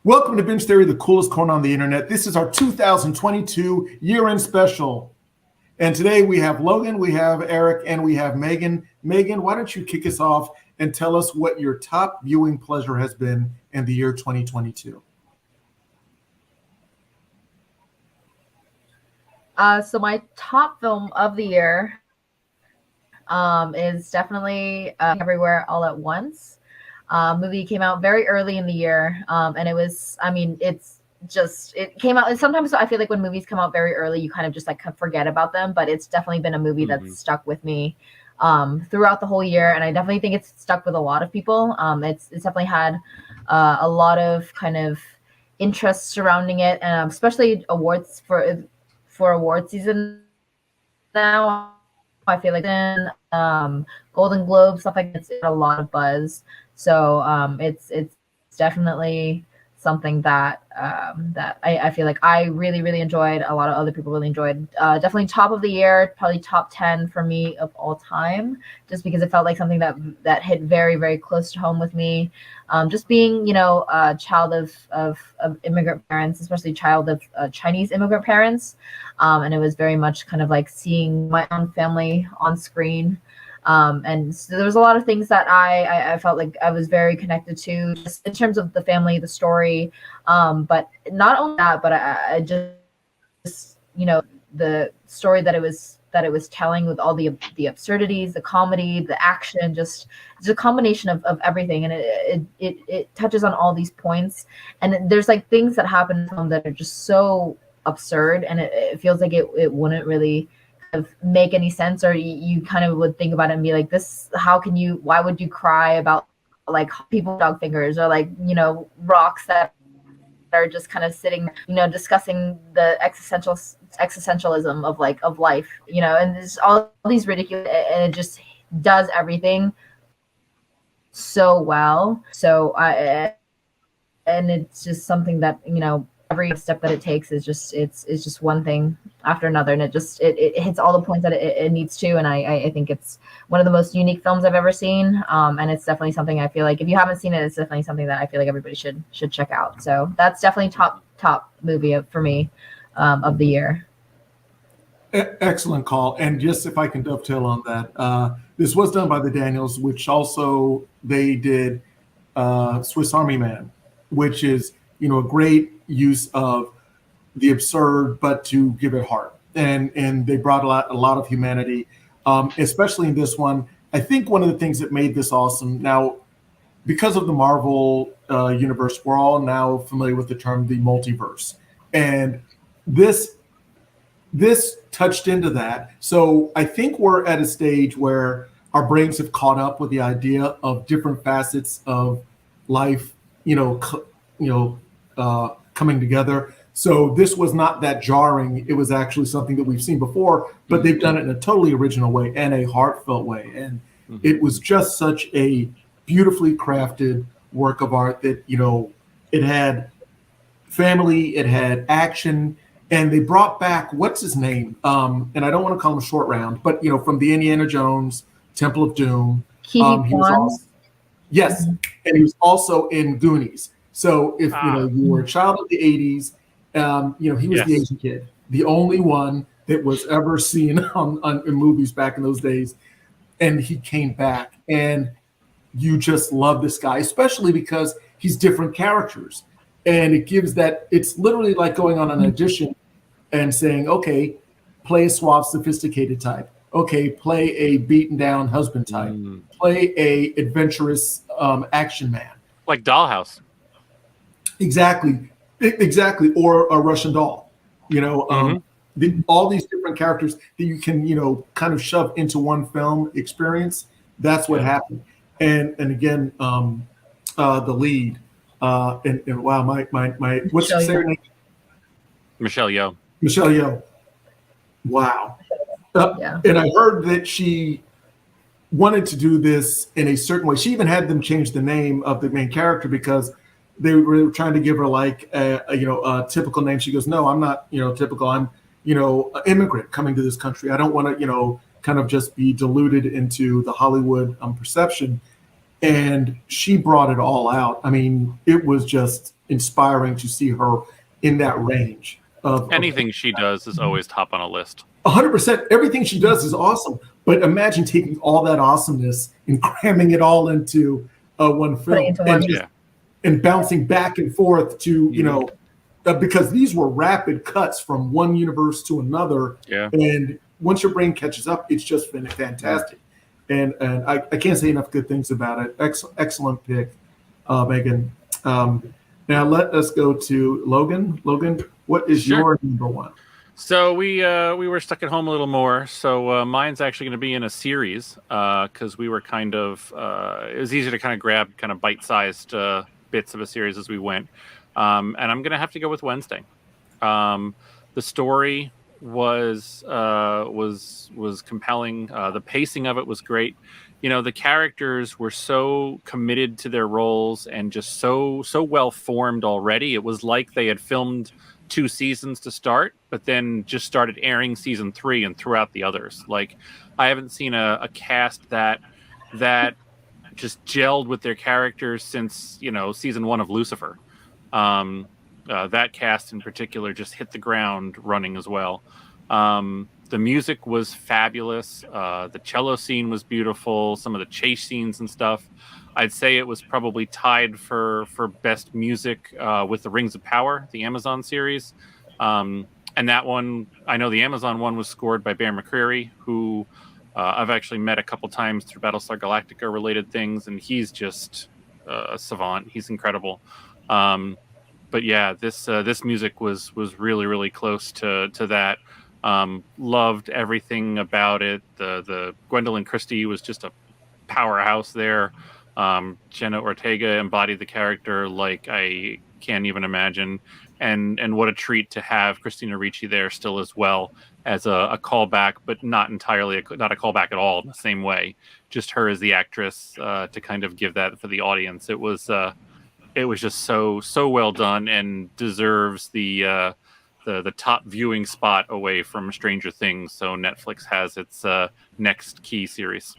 Welcome to Binge Theory, the coolest corner on the internet. This is our 2022 year-end special. And today we have Logan, we have Eric, and we have Megan. Megan, why don't you kick us off and tell us what your top viewing pleasure has been in the year 2022? So my top film of the year is definitely Everywhere All at Once. Movie came out very early in the year, and it was, it came out. Sometimes I feel like when movies come out very early, you kind of just like forget about them, but it's definitely been a movie that's stuck with me throughout the whole year, and I definitely think it's stuck with a lot of people. It's definitely had a lot of kind of interest surrounding it, and especially awards for award season now. I feel like then Golden Globe, stuff like that, it's a lot of buzz. So it's definitely something that that I feel like I really enjoyed. A lot of other people really enjoyed. Definitely top of the year, probably top 10 for me of all time, just because it felt like something that hit very close to home with me. Just being, a child of immigrant parents, especially child of Chinese immigrant parents, and it was very much kind of like seeing my own family on screen. And so there was a lot of things that I felt like I was very connected to, just in terms of the family, the story. But not only that, but I just, the story that it was telling, with all the absurdities, the comedy, the action, just it's a combination of everything. And it touches on all these points. And there's like things that happen in film that are just so absurd, and it feels like it wouldn't really make any sense, or you kind of would think about it and be like, this, why would you cry about like people dog fingers, or like, rocks that are just kind of sitting, discussing the existentialism of life, and there's all these ridiculous, and it just does everything so well. So and it's just something that, every step that it takes is just one thing after another, and it hits all the points that it needs to. And I think it's one of the most unique films I've ever seen, and it's definitely something I feel like, if you haven't seen it, it's definitely something that I feel like everybody should check out. So that's definitely top movie for me of the year. Excellent call. And just if I can dovetail on that, this was done by the Daniels, which also they did Swiss Army Man, which is, a great use of the absurd, but to give it heart. And they brought a lot of humanity, especially in this one. I think one of the things that made this awesome, now, because of the Marvel universe, we're all now familiar with the term the multiverse. And this touched into that. So I think we're at a stage where our brains have caught up with the idea of different facets of life, coming together. So this was not that jarring. It was actually something that we've seen before, but they've done it in a totally original way and a heartfelt way. And it was just such a beautifully crafted work of art that, it had family, it had action, and they brought back, what's his name? And I don't want to call him Short Round, but, from the Indiana Jones, Temple of Doom. He was also, yes, and he was also in Goonies. So if you were a child of the 80s, he was the Asian kid, the only one that was ever seen in movies back in those days. And he came back, and you just love this guy, especially because he's different characters. And it gives that, it's literally like going on an audition and saying, okay, play a suave, sophisticated type. Okay, play a beaten down husband type. Play a adventurous action man. Like Dollhouse. Exactly. Or a Russian doll, all these different characters that you can, kind of shove into one film experience. That's what happened. And again, the lead, And wow, my what's Michelle her Yeoh. name? Michelle Yeoh. Michelle Yeoh. Wow. Yeah. And I heard that she wanted to do this in a certain way. She even had them change the name of the main character because they were trying to give her like a typical name. She goes, "No, I'm not typical. I'm an immigrant coming to this country. I don't want to kind of just be diluted into the Hollywood perception." And she brought it all out. I mean, it was just inspiring to see her in that range of Anything she does is always top on a list. 100%. Everything she does is awesome. But imagine taking all that awesomeness and cramming it all into one film and bouncing back and forth to, because these were rapid cuts from one universe to another. Yeah. And once your brain catches up, it's just been fantastic. And I can't say enough good things about it. Excellent pick, Megan. Now let us go to Logan. Logan, what is your number one? So we were stuck at home a little more. So mine's actually going to be in a series because we were kind of it was easy to kind of grab kind of bite-sized bits of a series as we went. And I'm going to have to go with Wednesday. The story was compelling. The pacing of it was great. The characters were so committed to their roles and just so well formed already. It was like they had filmed 2 seasons to start, but then just started airing season 3 and throughout the others. Like, I haven't seen a cast that just gelled with their characters since season 1 of Lucifer. That cast in particular just hit the ground running as well. The music was fabulous. The cello scene was beautiful. Some of the chase scenes and stuff. I'd say it was probably tied for best music with the Rings of Power, the Amazon series. And that one, I know the Amazon one was scored by Bear McCreary, who I've actually met a couple times through Battlestar Galactica related things, and he's just a savant. He's incredible. But yeah, this music was really, really close to that. Loved everything about it. The Gwendolyn Christie was just a powerhouse there. Jenna Ortega embodied the character like I can't even imagine, and what a treat to have Christina Ricci there still as well as a callback, but not entirely not a callback at all in the same way. Just her as the actress to kind of give that for the audience. It was just so well done and deserves the top viewing spot away from Stranger Things. So Netflix has its next key series.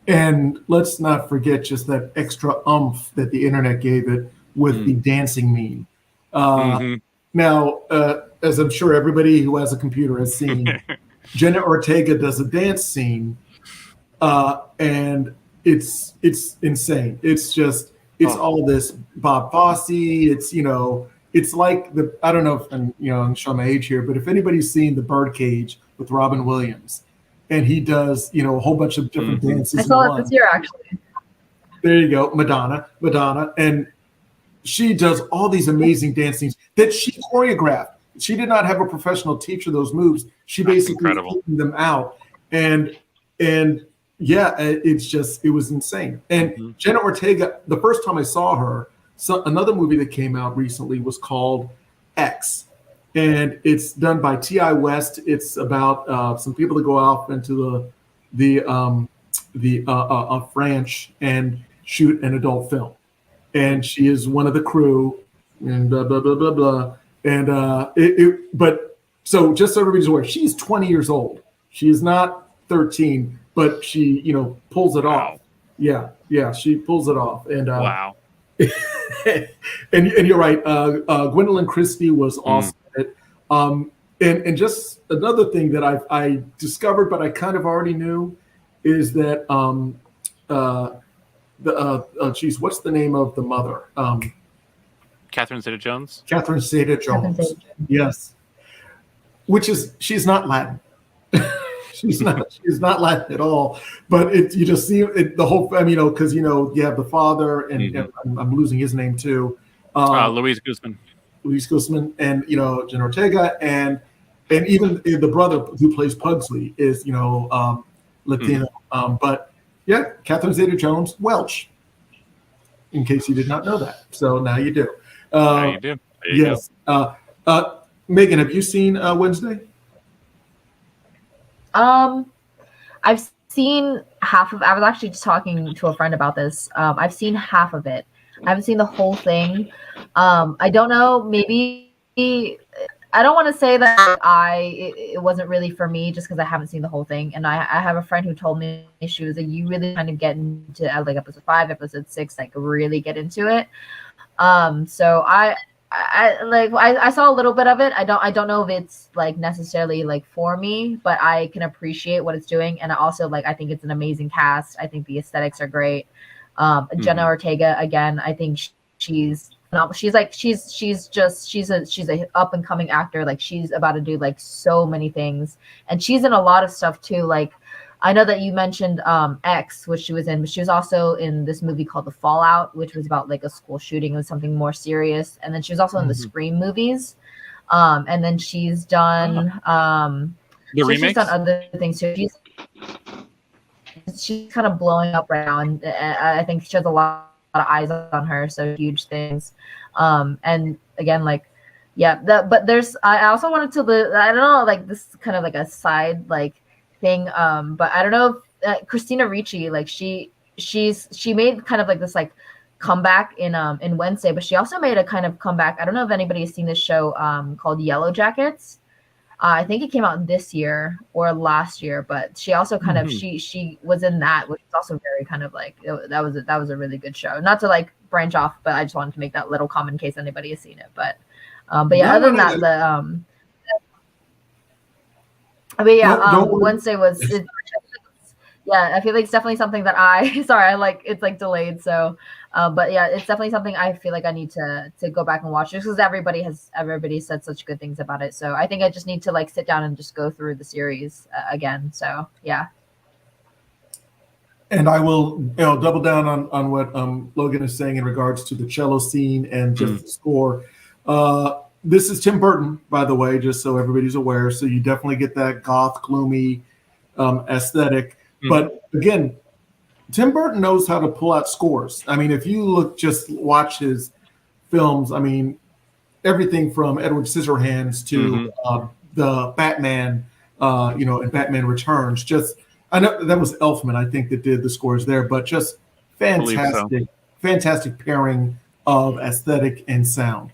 And let's not forget just that extra oomph that the internet gave it with the dancing meme. Now, as I'm sure everybody who has a computer has seen, Jenna Ortega does a dance scene, and it's insane. It's all this Bob Fosse. It's like I don't know if I'm showing my age here, but if anybody's seen The Birdcage with Robin Williams, and he does a whole bunch of different dances. I saw it this year actually. There you go, Madonna, and she does all these amazing dance scenes that she choreographed. She did not have a professional teacher those moves. She basically figured them out, and yeah, it was insane. And Jenna Ortega, the first time I saw her, another movie that came out recently was called X, and it's done by T.I. West. It's about some people that go off into the French and shoot an adult film, and she is one of the crew, and blah blah blah blah blah. And but so just so everybody's aware, she's 20 years old. She is not 13, but she pulls it off. Yeah, she pulls it off. And wow. and you're right. Gwendolyn Christie was awesome. And just another thing that I discovered, but I kind of already knew, is that what's the name of the mother? Catherine Zeta-Jones. Catherine Zeta-Jones. Yes, she's not Latin. She's not Latin at all. But you just see the whole family, because you have the father, and I'm losing his name too. Luis Guzman. Luis Guzman, and Jenna Ortega, and even the brother who plays Pugsley is Latino. But yeah, Catherine Zeta-Jones, Welsh. in case you did not know that. So now you do. Now you do. There you Yes. Megan, have you seen Wednesday? I've seen half of. I was actually just talking to a friend about this. I've seen half of it. I haven't seen the whole thing. I don't know. Maybe I don't want to say that it wasn't really for me just because I haven't seen the whole thing. And I have a friend who told me she was like, you really kind of get into like episode 5, episode 6, like really get into it. So I saw a little bit of it. I don't know if it's like necessarily like for me, but I can appreciate what it's doing. And I also I think it's an amazing cast. I think the aesthetics are great. Jenna Ortega, again, I think she's a up and coming actor. Like she's about to do like so many things, and she's in a lot of stuff too. Like I know that you mentioned X, which she was in, but she was also in this movie called The Fallout, which was about like a school shooting. It was something more serious. And then she was also in the Scream movies. And then she's done The remakes? She's done other things too. She's kind of blowing up right now, and I think she has a lot of eyes on her, so huge things. And again, but there's I also wanted to I don't know, like this is kind of like a side thing, but I don't know if Christina Ricci, like she made kind of like this comeback in Wednesday, but she also made a kind of comeback. I don't know if anybody has seen this show called Yellow Jackets. I think it came out this year or last year, but she also kind of she was in that, which is also very kind of that was a really good show. Not to branch off, but I just wanted to make that little comment in case anybody has seen it. But yeah, other than that, Wednesday was. Yeah, I feel like it's definitely something that it's delayed. So, but yeah, it's definitely something I feel like I need to go back and watch just because everybody said such good things about it. So I think I just need to sit down and just go through the series again. So yeah. And I will double down on what Logan is saying in regards to the cello scene and just the score. This is Tim Burton, by the way, just so everybody's aware. So you definitely get that goth, gloomy aesthetic. But again, Tim Burton knows how to pull out scores. I mean, if you watch his films, I mean, everything from Edward Scissorhands to the Batman, and Batman Returns. I know that was Elfman, I think, that did the scores there, but just fantastic pairing of aesthetic and sound.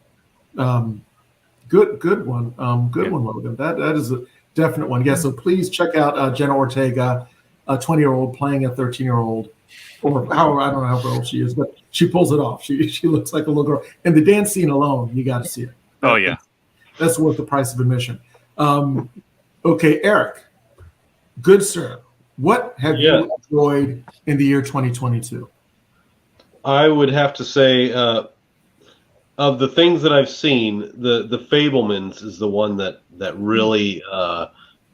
Good one, Logan. That is a definite one. Yeah, so please check out Jenna Ortega, a 20-year-old playing a 13-year-old, or however, I don't know how old she is, but she pulls it off. She looks like a little girl. And the dance scene alone, you got to see it. Oh yeah, that's worth the price of admission. Okay, Eric, good sir, what have you enjoyed in the year 2022? I would have to say, of the things that I've seen, the Fabelmans is the one that really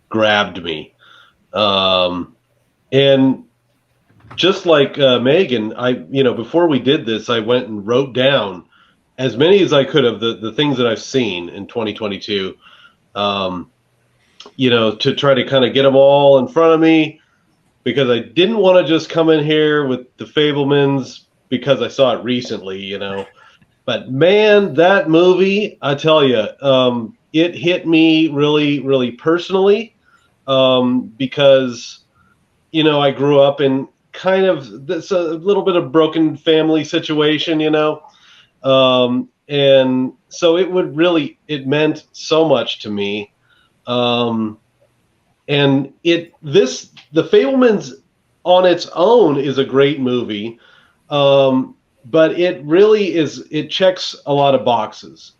grabbed me. And just like Megan, before we did this, I went and wrote down as many as I could of the things that I've seen in 2022, to try to kind of get them all in front of me, because I didn't want to just come in here with the Fabelmans because I saw it recently, But man, that movie, I tell you, it hit me really, really personally, because I grew up in kind of this a little bit of broken family situation, and so it meant so much to me. And the Fabelmans on its own is a great movie, but it really it checks a lot of boxes.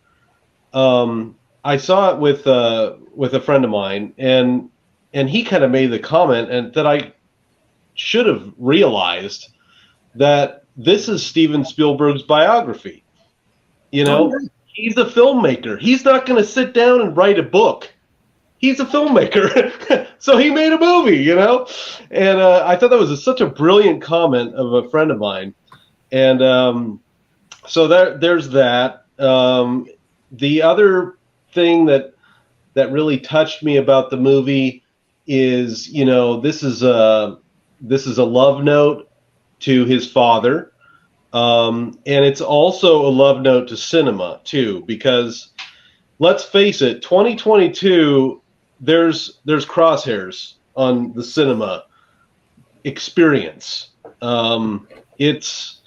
I saw it with a friend of mine, and he kind of made the comment, and that I should have realized that this is Steven Spielberg's biography. He's a filmmaker. He's not going to sit down and write a book. He's a filmmaker. So he made a movie, And I thought that was such a brilliant comment of a friend of mine. And so there's that. The other thing that really touched me about the movie is, this is a love note to his father, And it's also a love note to cinema too, because let's face it, 2022, there's crosshairs on the cinema experience. It's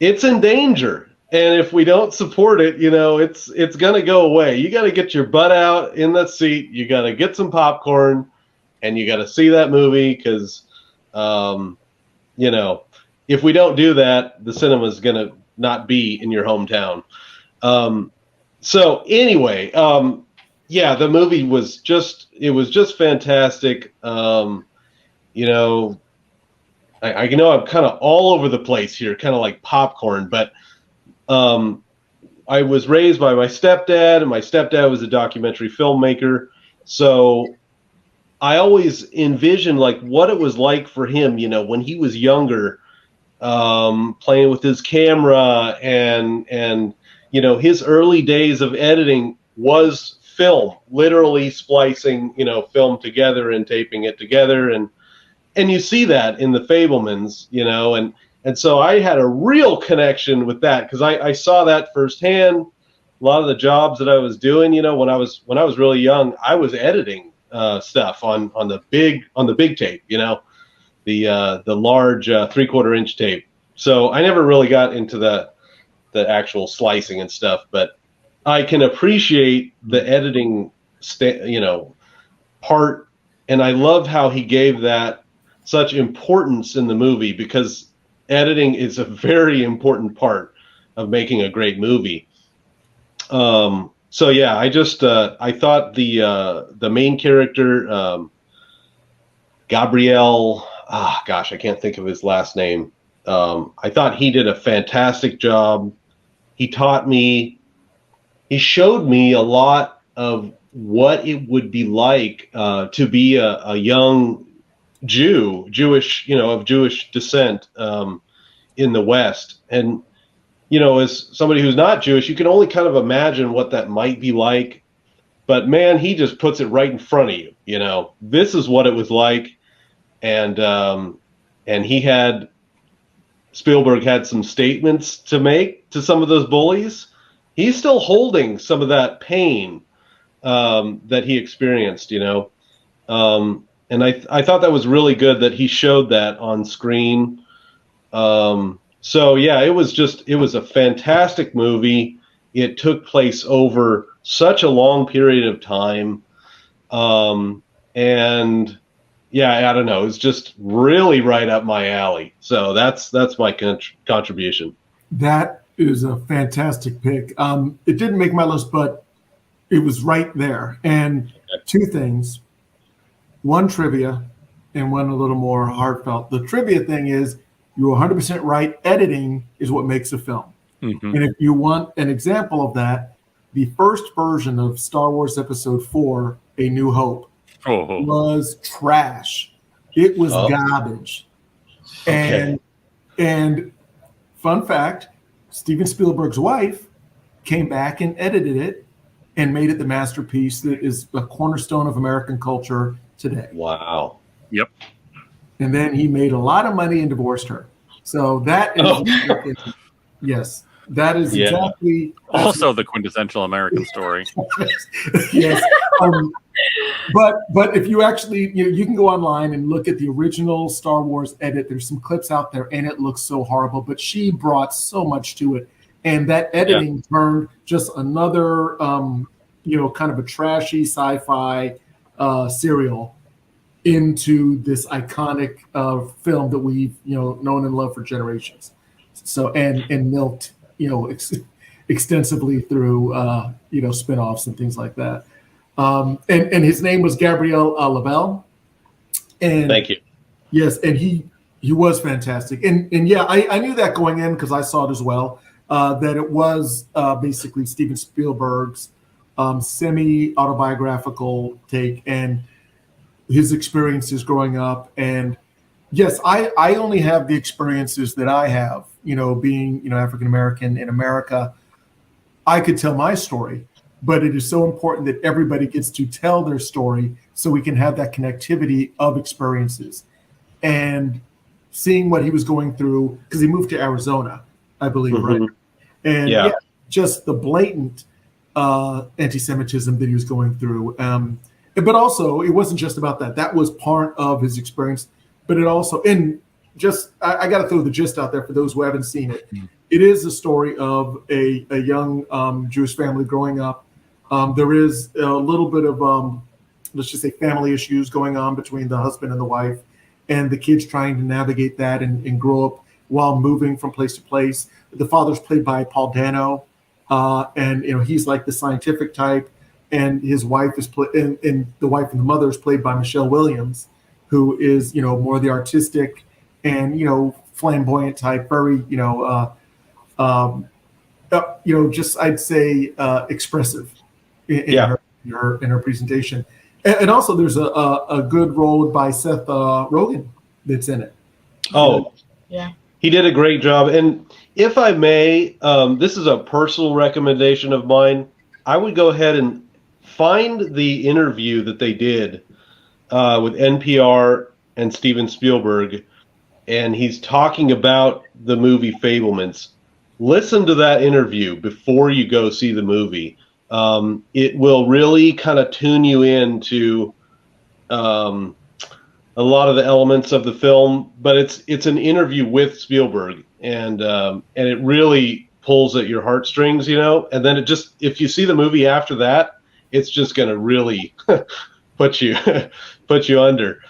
in danger, and if we don't support it, it's gonna go away. You got to get your butt out in the seat. You got to get some popcorn, and you got to see that movie because, if we don't do that, the cinema is gonna not be in your hometown. So anyway, the movie was just fantastic. I know I'm kind of all over the place here, kind of like popcorn, but I was raised by my stepdad, and my stepdad was a documentary filmmaker. So I always envisioned like what it was like for him, when he was younger, playing with his camera and his early days of editing was film, literally splicing, film together and taping it together. And you see that in the Fabelmans, and so I had a real connection with that because I saw that firsthand. A lot of the jobs that I was doing, when I was really young, I was editing stuff on the big tape, the large 3/4 inch tape. So I never really got into the actual slicing and stuff, but I can appreciate the editing, part, and I love how he gave that such importance in the movie because editing is a very important part of making a great movie. So yeah, I thought the main character, Gabriel, I can't think of his last name. I thought he did a fantastic job. He showed me a lot of what it would be like to be a young Jewish, of Jewish descent in the West. And, as somebody who's not Jewish, you can only kind of imagine what that might be like. But man, he just puts it right in front of you. This is what it was like. And Spielberg had some statements to make to some of those bullies. He's still holding some of that pain that he experienced, and I thought that was really good that he showed that on screen. So yeah, it was a fantastic movie. It took place over such a long period of time. And yeah, I don't know. It's just really right up my alley. So that's my contribution. That is a fantastic pick. It didn't make my list, but it was right there. And two things. One trivia and one a little more heartfelt. The trivia thing is you're 100% right. Editing is what makes a film. Mm-hmm. And if you want an example of that, the first version of Star Wars Episode 4, A New Hope, was trash. It was garbage. Okay. And fun fact, Steven Spielberg's wife came back and edited it and made it the masterpiece that is a cornerstone of American culture today. Wow. Yep. And then he made a lot of money and divorced her. So that is yes, that is exactly also the quintessential American story. Yes. But if you actually you can go online and look at the original Star Wars edit. There's some clips out there and it looks so horrible, but she brought so much to it. And that editing turned just another kind of a trashy sci-fi serial into this iconic film that we've known and loved for generations. So and milked extensively through spinoffs and things like that. And his name was Gabriel Labelle. And thank you. Yes, and he was fantastic. And yeah, I knew that going in because I saw it as well. That it was basically Steven Spielberg's semi-autobiographical take and his experiences growing up. And yes, I only have the experiences that I have, being, African-American in America. I could tell my story, but it is so important that everybody gets to tell their story so we can have that connectivity of experiences. And seeing what he was going through, because he moved to Arizona I believe, right? And Yeah. just the blatant anti-Semitism that he was going through. But also, it wasn't just about that. That was part of his experience. But it also, and just, I got to throw the gist out there for those who haven't seen it. It is a story of a young Jewish family growing up. There is a little bit of, let's just say, family issues going on between the husband and the wife, and the kids trying to navigate that and grow up while moving from place to place. The father's played by Paul Dano, and he's like the scientific type, and his wife is and the wife and the mother is played by Michelle Williams, who is more the artistic and flamboyant type, very just I'd say expressive in her presentation. And also there's a good role by Seth Rogen that's in it. Oh, yeah. He did a great job. And if I may, this is a personal recommendation of mine. I would go ahead and find the interview that they did with NPR and Steven Spielberg, and he's talking about the movie Fabelmans. Listen to that interview before you go see the movie. It will really kind of tune you into a lot of the elements of the film, but it's an interview with Spielberg, and it really pulls at your heartstrings, and then it just, if you see the movie after that, it's just going to really put you under.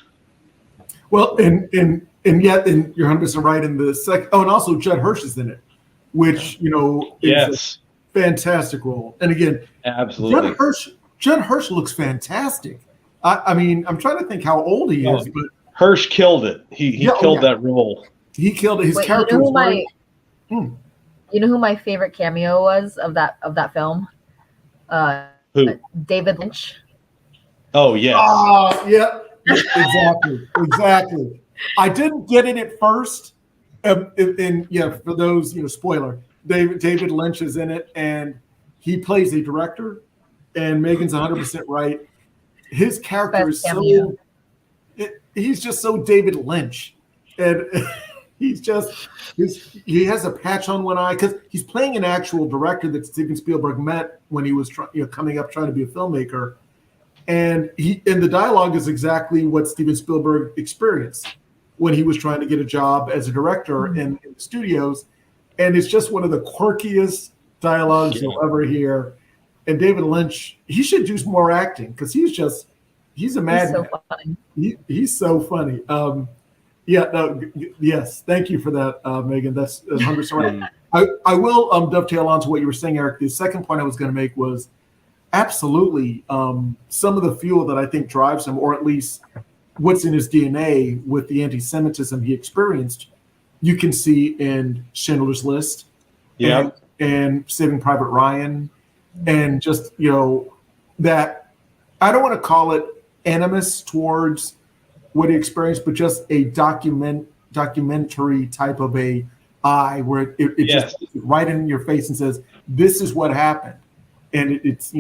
Well, and you're 100% right in the second. Oh, and also Judd Hirsch is in it, which is a fantastic role. And again, absolutely, Judd Hirsch looks fantastic. I mean, I'm trying to think how old he is, but Hirsch killed it. He killed that role. He killed it. His character was You know who my favorite cameo was of that film? Who? David Lynch. Oh yes. Yeah. Exactly. I didn't get it at first. For those, spoiler. David Lynch is in it, and he plays a director. And Megan's 100% right. His character is he's just so David Lynch, and he has a patch on one eye because he's playing an actual director that Steven Spielberg met when he was coming up trying to be a filmmaker, and the dialogue is exactly what Steven Spielberg experienced when he was trying to get a job as a director in the studios, and it's just one of the quirkiest dialogues you'll ever hear. And David Lynch, he should do some more acting because he's a madman. He's so funny. He's so funny. Yes. Thank you for that, Megan. That's 100% right. I will dovetail onto what you were saying, Eric. The second point I was going to make was absolutely some of the fuel that I think drives him, or at least what's in his DNA with the anti-Semitism he experienced, you can see in Schindler's List, and Saving Private Ryan. And just, that I don't want to call it animus towards what he experienced, but just a documentary type of a eye where it just right in your face and says, this is what happened. And it's,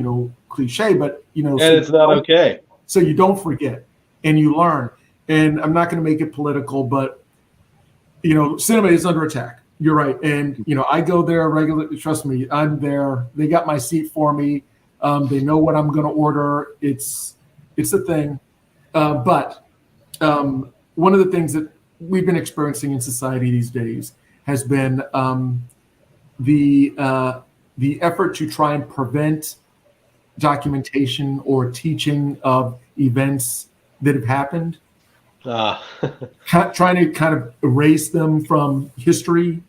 cliche, but, and it's not okay. So you don't forget and you learn. And I'm not going to make it political, but, cinema is under attack. You're right. And, I go there regularly. Trust me, I'm there. They got my seat for me. They know what I'm going to order. It's a thing. But one of the things that we've been experiencing in society these days has been the effort to try and prevent documentation or teaching of events that have happened. Trying to kind of erase them from history,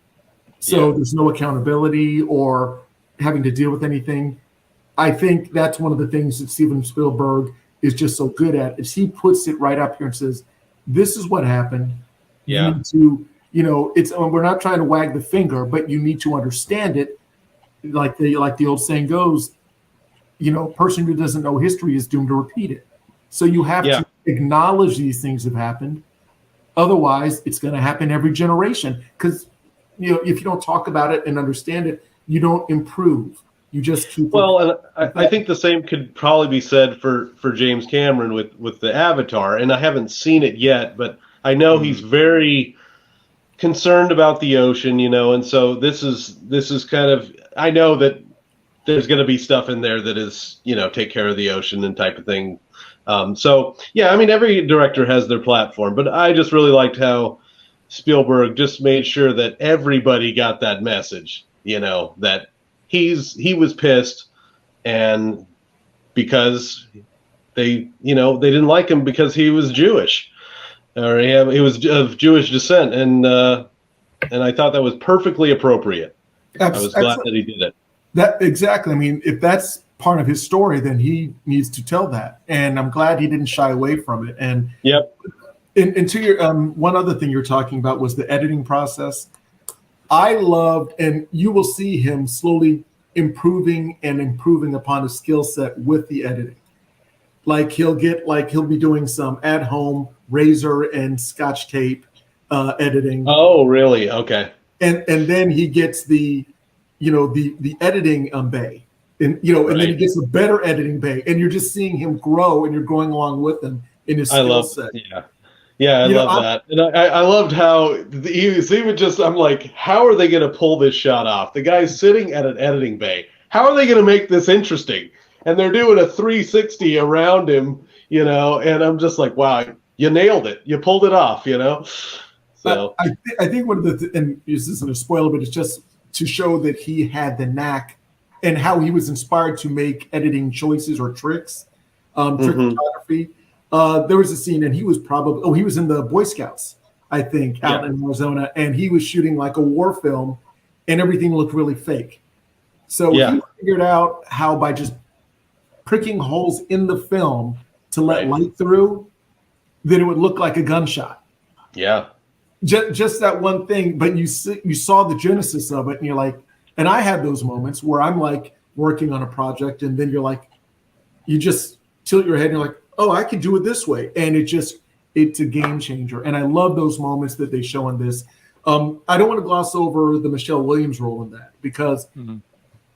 so there's no accountability or having to deal with anything. I think that's one of the things that Steven Spielberg is just so good at, is he puts it right up here and says, this is what happened. You need to, we're not trying to wag the finger, but you need to understand it. Like the old saying goes, a person who doesn't know history is doomed to repeat it. So you have to acknowledge these things have happened. Otherwise, it's going to happen every generation. Because if you don't talk about it and understand it, you don't improve. You just keep. Well, and I think the same could probably be said for James Cameron with the Avatar. And I haven't seen it yet, but I know he's very concerned about the ocean, and so this is kind of, I know that there's going to be stuff in there that is, take care of the ocean and type of thing. So yeah, I mean, every director has their platform, but I just really liked how Spielberg just made sure that everybody got that message, that he was pissed, and because they didn't like him because he was Jewish, or he was of Jewish descent, and I thought that was perfectly appropriate. I was glad that he did it. That exactly. I mean, if that's part of his story, then he needs to tell that, and I'm glad he didn't shy away from it. And yep. And to your one other thing you're talking about was the editing process. I loved, and you will see him slowly improving upon his skill set with the editing. Like he'll be doing some at home razor and scotch tape editing. Oh, really? Okay. And then he gets the editing bay, and and then he gets a better editing bay, and you're just seeing him grow, and you're going along with him in his skill set. Yeah, I love that. And I loved how he would just, I'm like, how are they going to pull this shot off? The guy's sitting at an editing bay. How are they going to make this interesting? And they're doing a 360 around him, and I'm just like, wow, you nailed it. You pulled it off, So I think one of the, and this isn't a spoiler, but it's just to show that he had the knack and how he was inspired to make editing choices or tricks, trick photography. There was a scene, and he was in the Boy Scouts, I think, out in Arizona, and he was shooting like a war film, and everything looked really fake. So he figured out how, by just pricking holes in the film to let light through, that it would look like a gunshot. Yeah. Just that one thing, but you saw the genesis of it, and you're like, and I had those moments where I'm like working on a project, and then you're like, you just tilt your head, and you're like, oh, I could do it this way. And it's a game changer. And I love those moments that they show in this. I don't want to gloss over the Michelle Williams role in that, because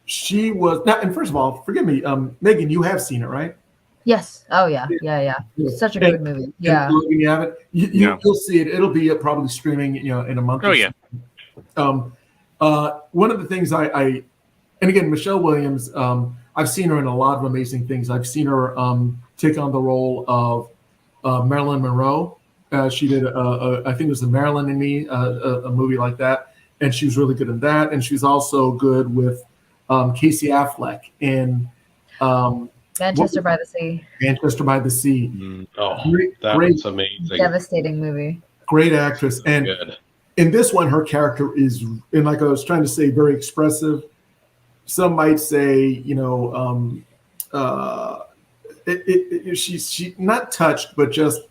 she was not, and first of all, forgive me, Megan, you have seen it, right? Yes. Oh yeah. Such a good movie. Yeah. And you have it. You'll see it. It'll be probably streaming, in a month. Oh yeah. One of the things and again, Michelle Williams, I've seen her in a lot of amazing things. I've seen her take on the role of Marilyn Monroe. She did, I think it was the Marilyn and Me, a movie like that, and she was really good in that. And she's also good with Casey Affleck in Manchester by the Sea. Manchester by the Sea. That was amazing. Devastating movie. Great actress. And in this one, her character is, and like I was trying to say, very expressive. Some might say, she's not touched, but just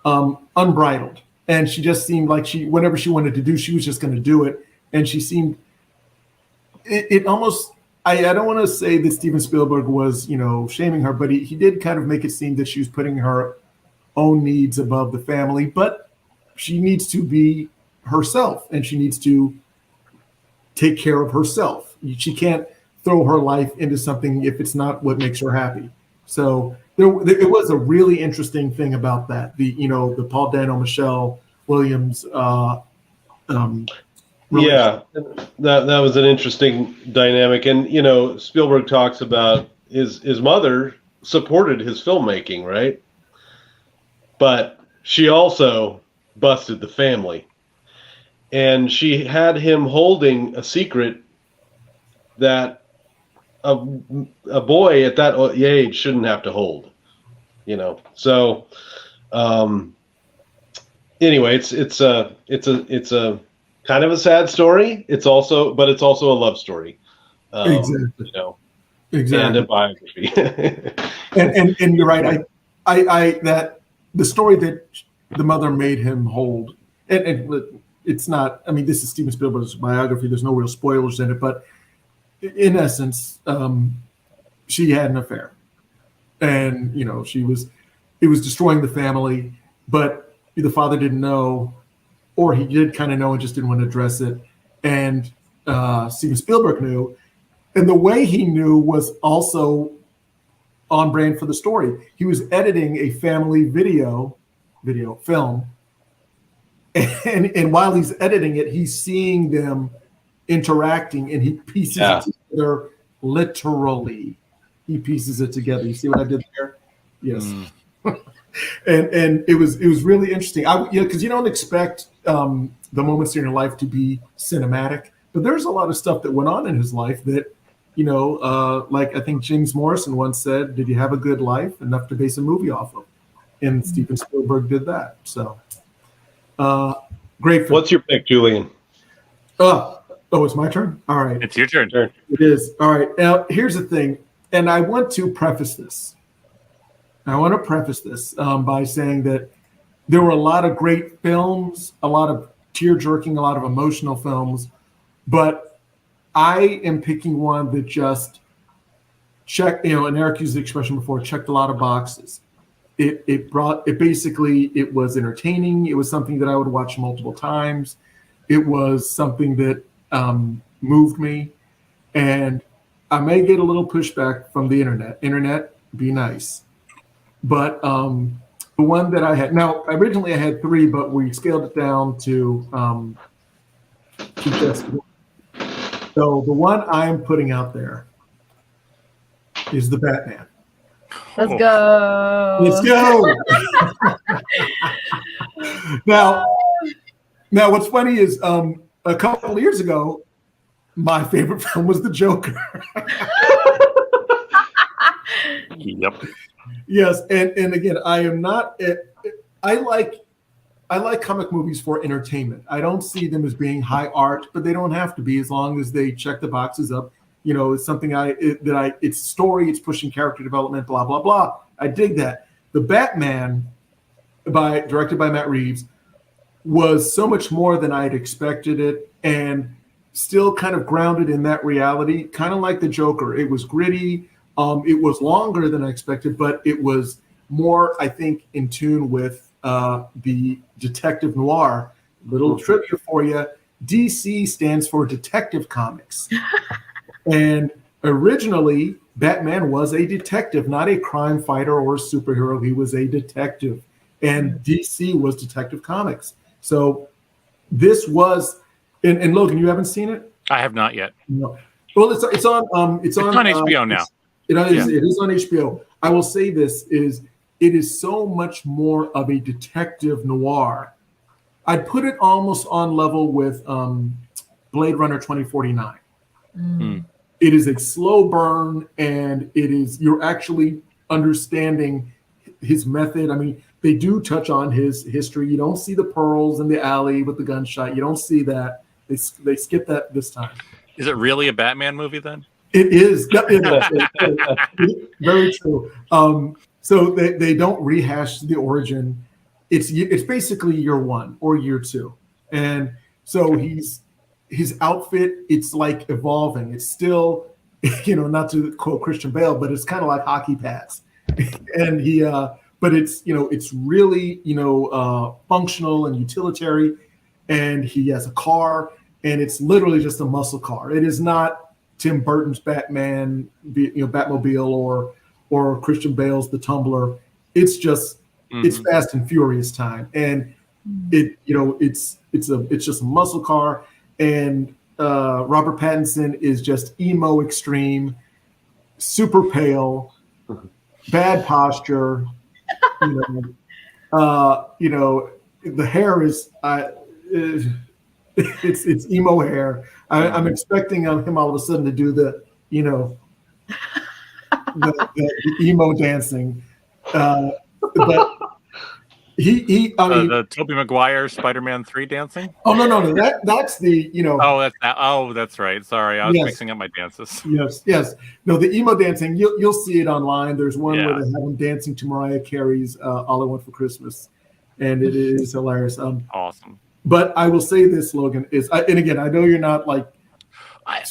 unbridled. And she just seemed like whatever she wanted to do, she was just going to do it. And she seemed, it almost, I don't want to say that Steven Spielberg was, shaming her, but he did kind of make it seem that she was putting her own needs above the family. But she needs to be herself, and she needs to take care of herself. She can't throw her life into something if it's not what makes her happy. So it was a really interesting thing about that. The Paul Dano, Michelle Williams. Yeah, that was an interesting dynamic, and Spielberg talks about his mother supported his filmmaking, right? But she also busted the family, and she had him holding a secret that a boy at that age shouldn't have to hold, So, anyway, it's a kind of a sad story. It's also a love story. Exactly. Exactly. And a biography. and you're right. I that the story that the mother made him hold, and it's not. I mean, this is Steven Spielberg's biography. There's no real spoilers in it, but in essence, she had an affair, and it was destroying the family, but the father didn't know, or he did kind of know and just didn't want to address it. And Steven Spielberg knew, and the way he knew was also on brand for the story. He was editing a family video film, and while he's editing it, he's seeing them interacting, and he pieces it together literally. He pieces it together. You see what I did there? Yes. and it was really interesting. Because you don't expect the moments in your life to be cinematic, but there's a lot of stuff that went on in his life that, like I think James Morrison once said, "Did you have a good life? Enough to base a movie off of?" And Steven Spielberg did that. So, great film. What's your pick, Julian? Oh, it's my turn? All right. It's your turn. It is. All right. Now, here's the thing, and I want to preface this. By saying that there were a lot of great films, a lot of tear-jerking, a lot of emotional films, but I am picking one that just checked, and Eric used the expression before, checked a lot of boxes. It was entertaining. It was something that I would watch multiple times. It was something that moved me, and I may get a little pushback from the internet. Internet, be nice. But the one that I had, now originally I had 3, but we scaled it down to just 1. So the one I'm putting out there is the Batman. Let's go. Let's go. Now, what's funny is a couple of years ago, my favorite film was The Joker. Yep. Yes, and again, I am not. I like comic movies for entertainment. I don't see them as being high art, but they don't have to be as long as they check the boxes up. It's something it's story, it's pushing character development, blah blah blah. I dig that. The Batman, directed by Matt Reeves, was so much more than I'd expected it, and still kind of grounded in that reality, kind of like The Joker. It was gritty. It was longer than I expected, but it was more, I think, in tune with the detective noir. Little trivia for you: DC stands for Detective Comics. And originally, Batman was a detective, not a crime fighter or a superhero. He was a detective. And DC was Detective Comics. So this was, and Logan, you haven't seen it? I have not yet. No. Well, it's on HBO now. It is on HBO. I will say this it is so much more of a detective noir. I'd put it almost on level with Blade Runner 2049. It is a slow burn, and you're actually understanding his method. I mean, they do touch on his history. You don't see the pearls in the alley with the gunshot. You don't see that. They skip that this time. Is it really a Batman movie then? It is. Very true. So they don't rehash the origin. It's basically year 1 or year 2. And so his outfit, it's like evolving. It's still, not to quote Christian Bale, but it's kind of like hockey pads. And but it's really, functional and utilitarian. And he has a car, and it's literally just a muscle car. It is not Tim Burton's Batman, Batmobile or Christian Bale's The Tumbler. It's just it's Fast and Furious time, and it's just a muscle car. And Robert Pattinson is just emo extreme, super pale, bad posture. The hair is it's emo hair. I'm expecting him all of a sudden to do the emo dancing, but the Tobey Maguire Spider-Man 3 dancing. Oh no, that's the Oh, that's right. Sorry, I was mixing up my dances. Yes. No, the emo dancing. You'll see it online. There's one where they have him dancing to Mariah Carey's "All I Want for Christmas," and it is hilarious. Awesome. But I will say this, Logan, and again, I know you're not like.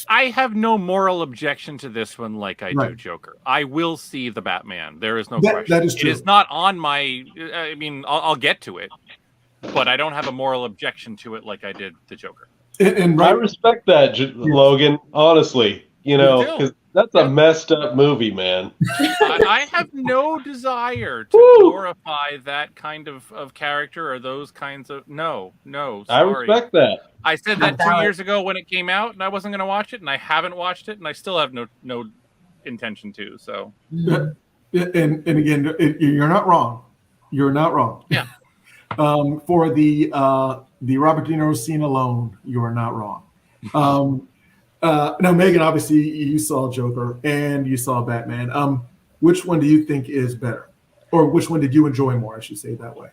I have no moral objection to this one like I do Joker. I will see the Batman. There is no question. That is true. It is not on my... I mean, I'll get to it, but I don't have a moral objection to it like I did the Joker. And I respect that, Logan, honestly. You know, Still. because that's a messed up movie, man. I have no desire to Woo! glorify that kind of character or those kinds of no, I sorry. respect that. I said that 2 Valid. years ago when it came out, and I wasn't going to watch it, and I haven't watched it, and I still have no intention to. So, and again, you're not wrong. You're not wrong. Yeah. For the Robert De Niro scene alone, you are not wrong. Now, Megan, obviously you saw Joker and you saw Batman. Which one do you think is better, or which one did you enjoy more? I should say it that way.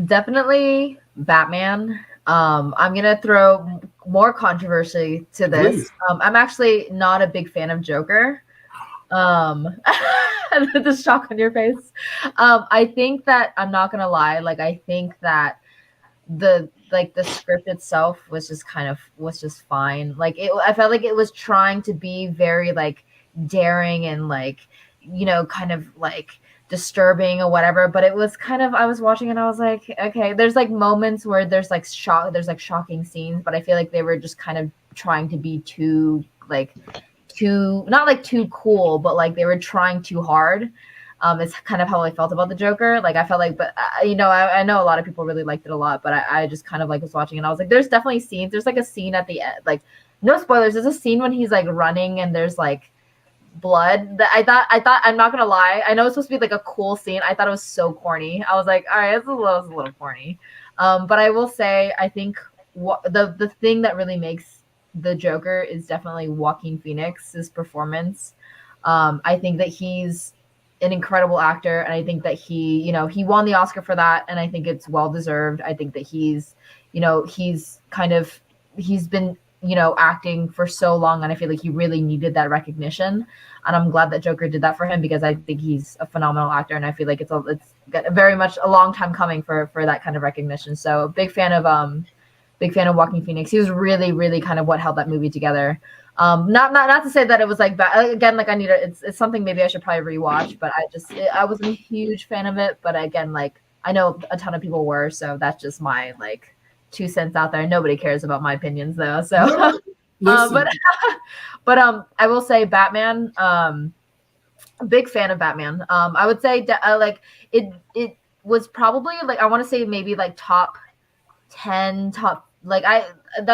Definitely Batman. I'm gonna throw more controversy to this. Please. I'm actually not a big fan of Joker. The shock on your face. I think that I'm not gonna lie. Like, I think that the script itself was just fine. Like, I felt like it was trying to be very like daring and like, you know, kind of like disturbing or whatever, but it was kind of, I was watching and I was like, okay, there's like moments where there's like shocking scenes, but I feel like they were just kind of trying to be too not like too cool, but like they were trying too hard. It's kind of how I felt about the Joker. Like, I felt like, but you know, I know a lot of people really liked it a lot, but I just kind of like was watching and I was like, there's definitely scenes. There's like a scene at the end, like, no spoilers. There's a scene when he's like running and there's like blood that I thought, I'm not gonna lie, I know it's supposed to be like a cool scene. I thought it was so corny. I was like, all right, it's a little corny. But I will say, I think the thing that really makes the Joker is definitely Joaquin Phoenix's performance. I think that he's an incredible actor, and I think that he won the Oscar for that, and I think it's well deserved. I think that he's been acting for so long, and I feel like he really needed that recognition, and I'm glad that Joker did that for him, because I think he's a phenomenal actor, and I feel like it's very much a long time coming for that kind of recognition. So big fan of Joaquin Phoenix. He was really, really kind of what held that movie together. Not to say that it was like bad. Again, like, it's something maybe I should probably rewatch, but I wasn't a huge fan of it. But again, like, I know a ton of people were, so that's just my like 2 cents out there. Nobody cares about my opinions though. So, but I will say Batman. Big fan of Batman. I would say like it was probably like, I want to say maybe like top 10, like I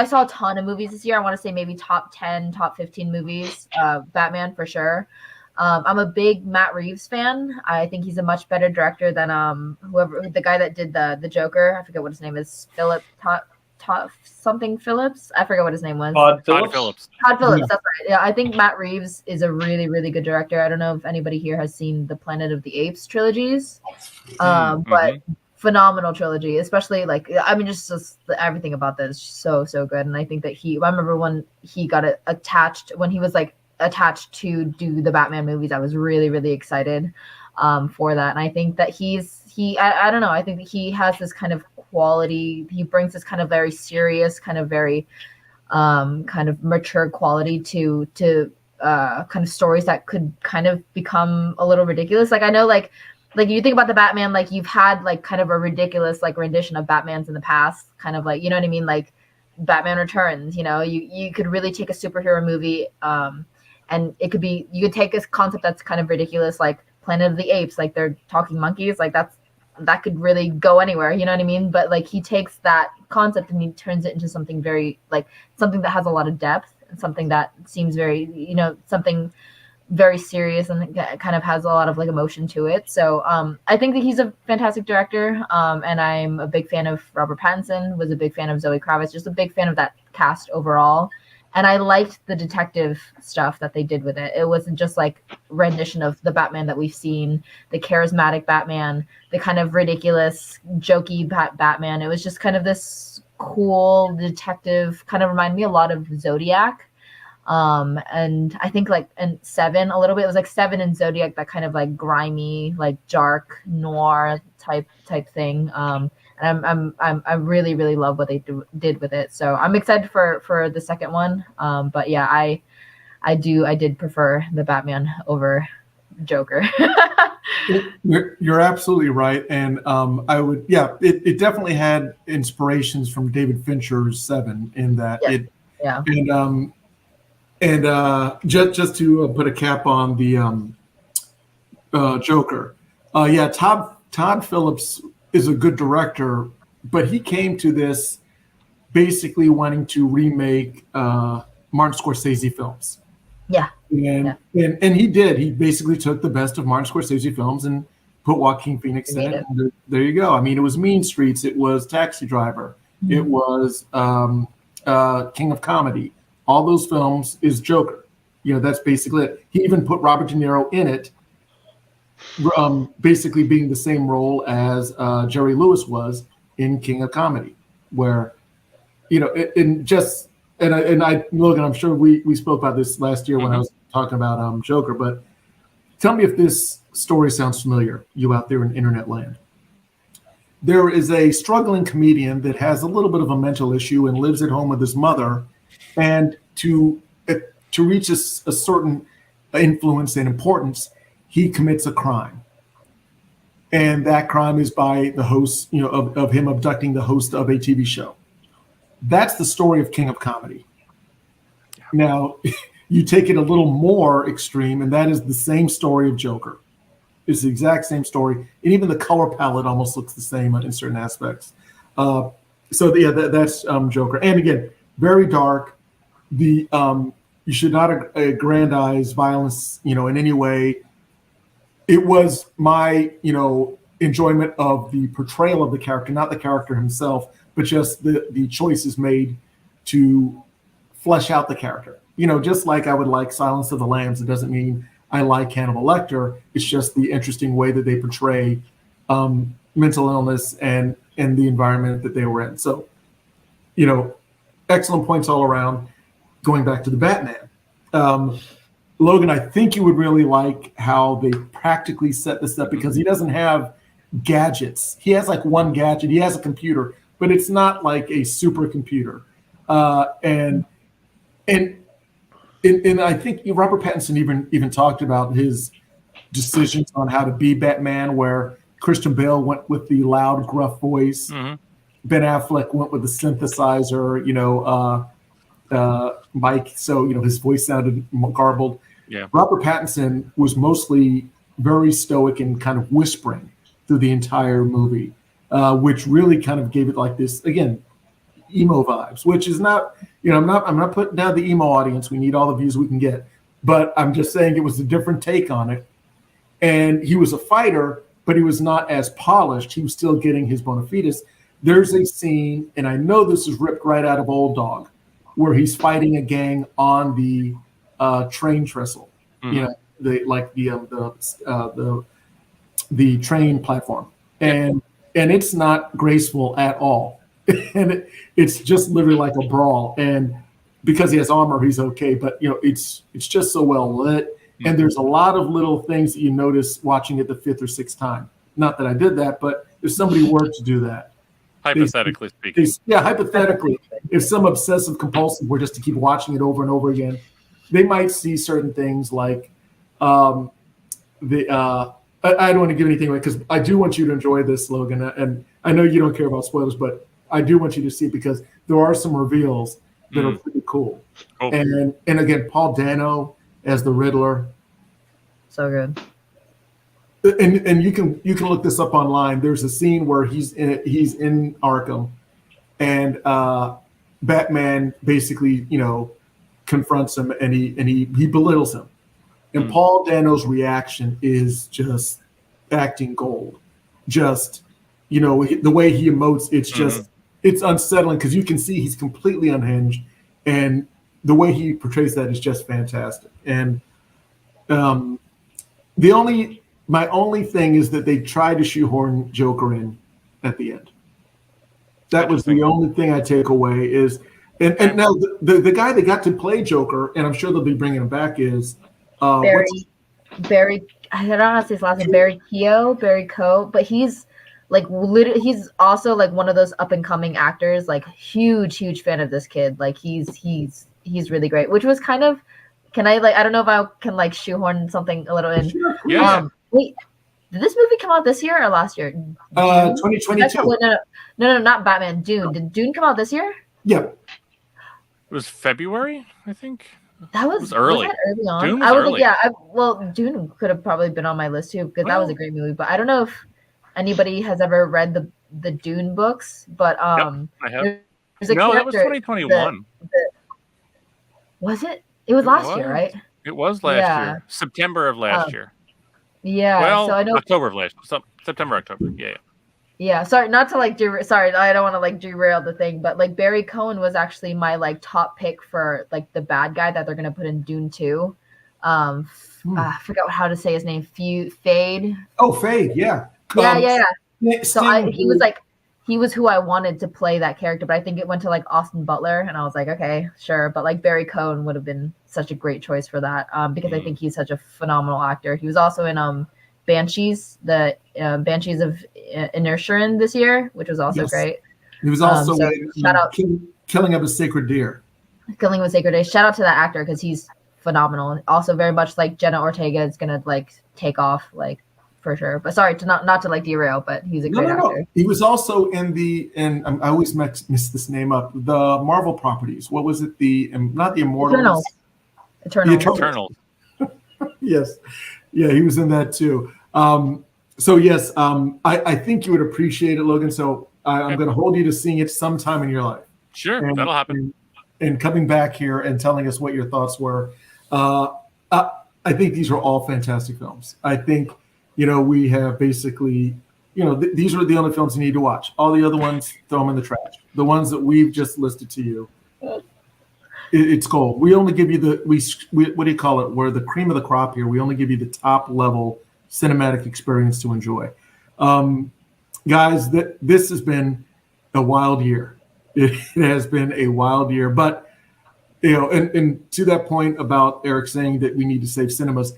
saw a ton of movies this year. I want to say maybe top 10, top 15 movies. Batman for sure. I'm a big Matt Reeves fan. I think he's a much better director than the guy that did the Joker. I forget what his name is. Todd something Phillips. I forget what his name was. Todd Phillips. Todd Phillips. That's right. Yeah, I think Matt Reeves is a really, really good director. I don't know if anybody here has seen the Planet of the Apes trilogies, but phenomenal trilogy. Especially like, I mean, just everything about that is so good. And I think that I remember when he got attached, when he was like attached to do the Batman movies, I was really, really excited for that. And I think that I don't know, I think that he has this kind of quality. He brings this kind of very serious, kind of very kind of mature quality to kind of stories that could kind of become a little ridiculous. Like, I know like you think about the Batman, like you've had like kind of a ridiculous like rendition of Batmans in the past, kind of like, you know what I mean? Like Batman Returns, you could really take a superhero movie and it could be, you could take this concept that's kind of ridiculous, like Planet of the Apes, like they're talking monkeys, like that could really go anywhere, you know what I mean? But like he takes that concept and he turns it into something very like something that has a lot of depth and something that seems very, something very serious and kind of has a lot of like emotion to it. So I think that he's a fantastic director, and I'm a big fan of Robert Pattinson, was a big fan of Zoe Kravitz, just a big fan of that cast overall. And I liked the detective stuff that they did with it. It wasn't just like rendition of the Batman that we've seen, the charismatic Batman, the kind of ridiculous, jokey Batman. It was just kind of this cool detective, kind of reminded me a lot of Zodiac. And I think like in Seven a little bit, it was like Seven and Zodiac, that kind of like grimy, like dark noir type thing. And I really, really love what they did with it. So I'm excited for the second one. But yeah, I did prefer the Batman over Joker. You're absolutely right. And it definitely had inspirations from David Fincher's Seven in that. Yeah. And And just to put a cap on the Joker, yeah, Todd Phillips is a good director, but he came to this basically wanting to remake Martin Scorsese films. Yeah. And he did. He basically took the best of Martin Scorsese films and put Joaquin Phoenix in it. And there you go. I mean, it was Mean Streets. It was Taxi Driver. Mm-hmm. It was King of Comedy. All those films is Joker. You know, that's basically it. He even put Robert De Niro in it, basically being the same role as Jerry Lewis was in King of Comedy, where, you know, Logan, I'm sure we spoke about this last year when I was talking about Joker, but tell me if this story sounds familiar, you out there in internet land. There is a struggling comedian that has a little bit of a mental issue and lives at home with his mother, and to reach a certain influence and importance, he commits a crime. And that crime is by the host, you know, of him abducting the host of a TV show. That's the story of King of Comedy. Now, you take it a little more extreme, and that is the same story of Joker. It's the exact same story, and even the color palette almost looks the same in certain aspects. So yeah, that's Joker. And again, very dark. You should not aggrandize violence, you know, in any way. It was my, you know, enjoyment of the portrayal of the character, not the character himself, but just the choices made to flesh out the character. You know, just like I would like Silence of the Lambs, it doesn't mean I like Hannibal Lecter. It's just the interesting way that they portray mental illness and the environment that they were in. So, you know, excellent points all around. Going back to the Batman. Logan, I think you would really like how they practically set this up, because he doesn't have gadgets. He has like one gadget. He has a computer, but it's not like a supercomputer. And I think Robert Pattinson even talked about his decisions on how to be Batman, where Christian Bale went with the loud, gruff voice. Mm-hmm. Ben Affleck went with the synthesizer, you know, Mike. So, you know, his voice sounded garbled. Yeah. Robert Pattinson was mostly very stoic and kind of whispering through the entire movie, which really kind of gave it like this, again, emo vibes, which is not, you know, I'm not putting down the emo audience. We need all the views we can get, but I'm just saying it was a different take on it. And he was a fighter, but he was not as polished. He was still getting his bona fides. There's a scene, and I know this is ripped right out of Old Dog, where he's fighting a gang on the train trestle, you know, the train platform, and it's not graceful at all, and it's just literally like a brawl. And because he has armor, he's okay, but you know, it's just so well lit, and there's a lot of little things that you notice watching it the fifth or sixth time. Not that I did that, but if somebody were to do that. Hypothetically speaking. Yeah, hypothetically, if some obsessive compulsive were just to keep watching it over and over again, they might see certain things like I don't want to give anything away, because I do want you to enjoy this, Logan, and I know you don't care about spoilers, but I do want you to see it, because there are some reveals that are pretty cool. Oh. And again, Paul Dano as the Riddler. So good. And you can look this up online. There's a scene where he's in Arkham, and Batman basically, you know, confronts him, and he belittles him. And Paul Dano's reaction is just acting gold. Just, you know, the way he emotes, it's just it's unsettling, because you can see he's completely unhinged, and the way he portrays that is just fantastic. And my only thing is that they tried to shoehorn Joker in at the end. That was the only thing I take away is, and now the guy that got to play Joker, and I'm sure they'll be bringing him back, is Barry. I don't know how to say his last name. Barry Coe, but he's like literally, he's also like one of those up and coming actors. Like huge fan of this kid. Like he's really great. Which was kind of, can I like, I don't know if I can like shoehorn something a little in. Sure. Yeah. Wait, did this movie come out this year or last year? 2022. No, not Batman. Dune. Did Dune come out this year? Yeah. It was February, I think. That was early. Was that early on? Dune was I was early. like, yeah. Well, Dune could have probably been on my list too because that was a great movie. But I don't know if anybody has ever read the Dune books. But I have. there's a No, that was character. 2021. Was it? It was last year, was. right? It was last year, September of last year. Yeah. Well, so I know October of last September, October. Yeah. Yeah, sorry, not to like sorry, I don't want to like derail the thing, but like Barry Cohen was actually my like top pick for like the bad guy that they're gonna put in Dune 2. I forgot how to say his name. Fade. Oh, Fade, yeah. Yeah. So he was who I wanted to play that character, but I think it went to like Austin Butler, and I was like, okay, sure. But like Barry Cohen would have been such a great choice for that, because I think he's such a phenomenal actor. He was also in Banshees, the Banshees of Inisherin this year, which was also great. He was also shout out Killing of a Sacred Deer. Killing of a Sacred Deer. Shout out to that actor because he's phenomenal. Also, very much like Jenna Ortega is gonna like take off like for sure. But sorry to not to like derail, but he's a great actor. He was also in I always miss this name up. The Marvel properties. What was it? Not the Immortals. Eternals. Yes. Yeah, he was in that too. So yes, I think you would appreciate it, Logan. So I'm going to hold you to seeing it sometime in your life. Sure, that'll happen. And coming back here and telling us what your thoughts were. I think these are all fantastic films. I think, we have basically, these are the only films you need to watch. All the other ones, throw them in the trash. The ones that we've just listed to you, it's gold. We only give you what do you call it? We're the cream of the crop here. We only give you the top level cinematic experience to enjoy. Guys, this has been a wild year. It has been a wild year, but and to that point about Eric saying that we need to save cinemas,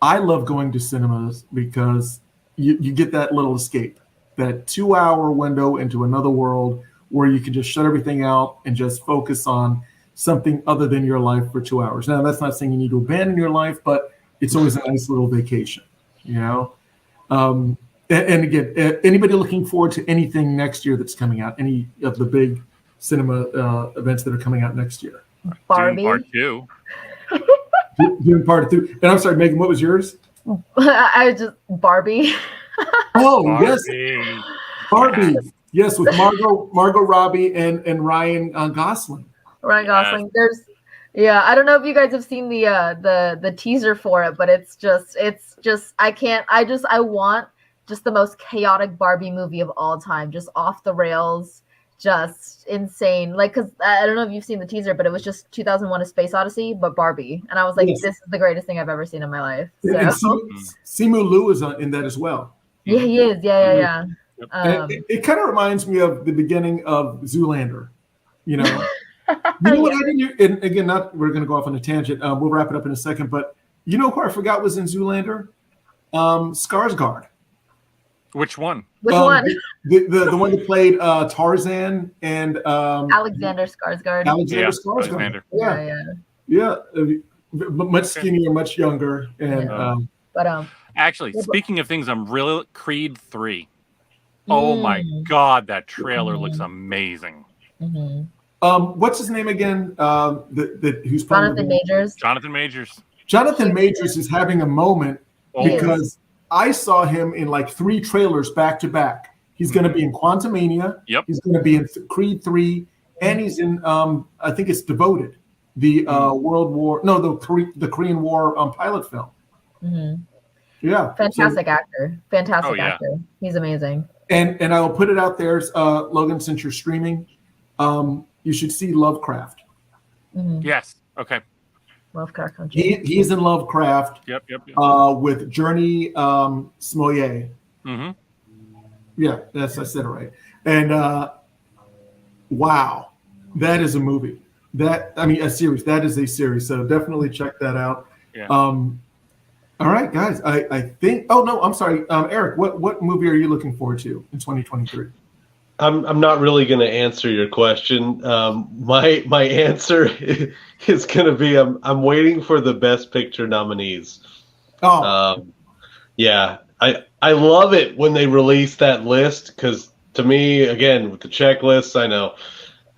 I love going to cinemas because you get that little escape, that 2-hour window into another world where you can just shut everything out and just focus on something other than your life for 2 hours. Now, that's not saying you need to abandon your life, but it's always a nice little vacation, And again, anybody looking forward to anything next year that's coming out? Any of the big cinema events that are coming out next year? Barbie. Dune Part 2. Dune Part 2. And I'm sorry, Megan, what was yours? I just Barbie. Oh, Barbie. yes. Barbie. Yes, with Margot Robbie and Ryan Gosling. Ryan Gosling. I don't know if you guys have seen the teaser for it, but it's just I want just the most chaotic Barbie movie of all time, just off the rails, just insane. Like, because I don't know if you've seen the teaser, but it was just 2001: A Space Odyssey, but Barbie, and I was like, yes. This is the greatest thing I've ever seen in my life. So. And Simu Liu is in that as well. Yeah, he is. Yeah. It kind of reminds me of the beginning of Zoolander. You know what I didn't? And again, we're going to go off on a tangent. We'll wrap it up in a second. But you know who I forgot was in Zoolander? Skarsgård. Which one? Which one? The one that played Tarzan and Alexander Skarsgård. Skarsgård. Yeah. Much skinnier, much younger, and actually, speaking of things, Creed 3. Oh my God, that trailer looks amazing. What's his name again? Who's Jonathan Majors. Jonathan Majors. Jonathan Majors is having a moment because I saw him in like 3 trailers back to back. He's going to be in Quantumania. Yep. He's going to be in Creed 3, and he's in I think it's Devoted, the the Korean War pilot film. Mm-hmm. Yeah. Fantastic actor. Actor. He's amazing. And I will put it out there, Logan, since you're streaming, you should see Lovecraft. Mm-hmm. Yes. Okay. Lovecraft Country. He's in Lovecraft. Yep. With Journey Smollett. Mm-hmm. Yeah, I said it right. And wow, that is a movie. A series. That is a series. So definitely check that out. Yeah. All right, guys. I think. Oh no, I'm sorry, Eric. What movie are you looking forward to in 2023? I'm not really going to answer your question. My answer is going to be I'm waiting for the Best Picture nominees. Yeah, I love it when they release that list because to me, again, with the checklists, I know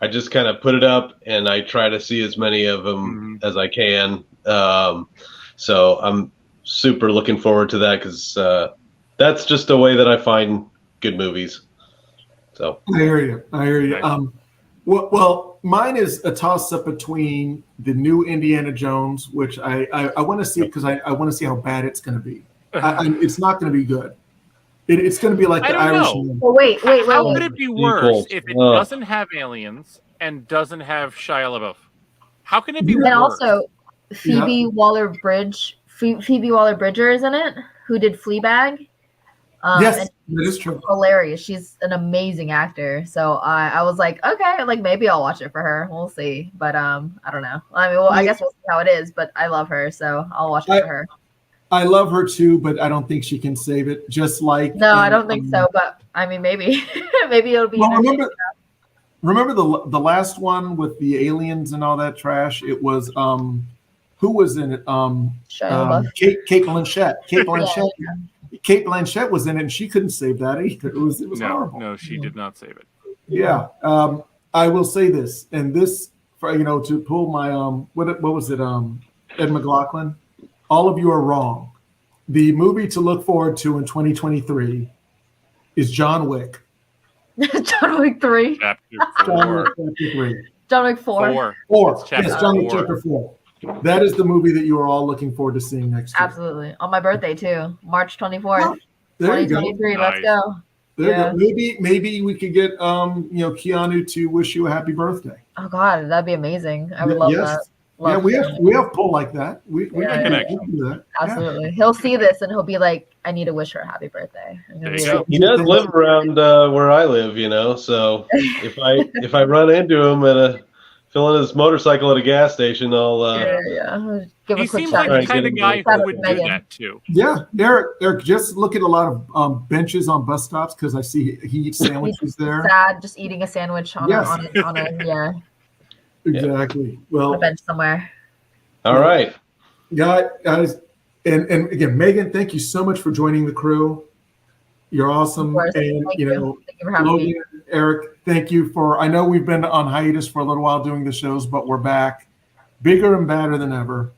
I just kind of put it up and I try to see as many of them as I can. So I'm super looking forward to that because that's just a way that I find good movies. So I hear you. Nice. Well, mine is a toss-up between the new Indiana Jones, which I want to see because I want to see how bad it's going to be. It's not going to be good. It's going to be like I the don't know. Irishman. Well, wait. How could it be worse if it Ugh. doesn't have aliens and doesn't have Shia LaBeouf? How can it be And worse? also, Phoebe Waller-Bridge. Phoebe Waller-Bridger is in it, who did Fleabag. Yes, and that is true. hilarious. She's an amazing actor. So I was like, okay, like maybe I'll watch it for her. We'll see. But I don't know. I mean, well, I guess we'll see how it is. But I love her, so I'll watch it for her. I love her too, but I don't think she can save it. Just like I don't think so. But I mean, maybe maybe it'll be. Well, remember the last one with the aliens and all that trash? It was who was in it? Kate Blanchett. Kate Blanchett was in it, and she couldn't save that either. It was horrible. No, she did not save it. Yeah. I will say this, and this for to pull my what was it? Ed McLaughlin. All of you are wrong. The movie to look forward to in 2023 is John Wick. John Wick 3. Chapter 3. John Wick 4. 4. Chapter Yes, John Wick 4. Chapter 4. That is the movie that you are all looking forward to seeing next year. Absolutely. On my birthday too. March 24th. There you go. 2023. Nice. Let's go. There you go. Maybe we could get Keanu to wish you a happy birthday. Oh God, that'd be amazing. I would love that. Yeah, we have pull like that. We can do that. Absolutely. Yeah. He'll see this and he'll be like, I need to wish her a happy birthday. He does live around where I live, so if I run into him filling his motorcycle at a gas station, I'll give he a quick seems shout. like the kind of guy who would do that too. Yeah, Eric, just look at a lot of benches on bus stops because I see he eats sandwiches there. Sad, just eating a sandwich on a Exactly. Well, a bench somewhere. All right, guys, and again, Megan, thank you so much for joining the crew. You're awesome, and thank you for having Logan, me. Eric, thank you for. I know we've been on hiatus for a little while doing the shows, but we're back, bigger and badder than ever.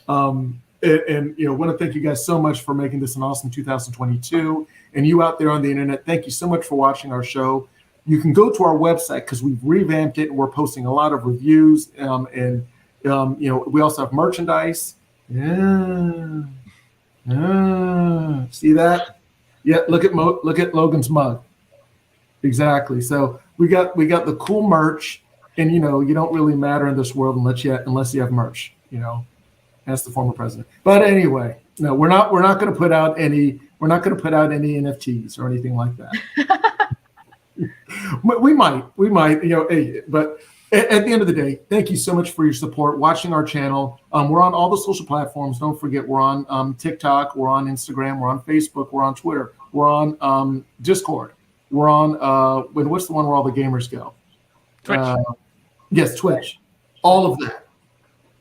And want to thank you guys so much for making this an awesome 2022. And you out there on the internet, thank you so much for watching our show. You can go to our website because we've revamped it and we're posting a lot of reviews. We also have merchandise. Yeah. See that? Yeah. Look at Logan's mug. Exactly. So we got the cool merch, and you don't really matter in this world unless you have merch. That's the former president. But anyway, no, we're not going to put out any NFTs or anything like that. We might, but at the end of the day, thank you so much for your support, watching our channel. We're on all the social platforms. Don't forget, we're on TikTok, we're on Instagram, we're on Facebook, we're on Twitter, we're on Discord, we're on what's the one where all the gamers go? Twitch. Yes, Twitch. All of that.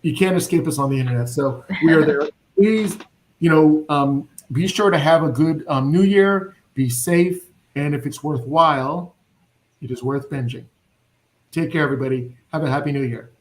You can't escape us on the internet. So we are there. Please, be sure to have a good New Year. Be safe. And if it's worthwhile, it is worth binging. Take care, everybody. Have a happy New Year.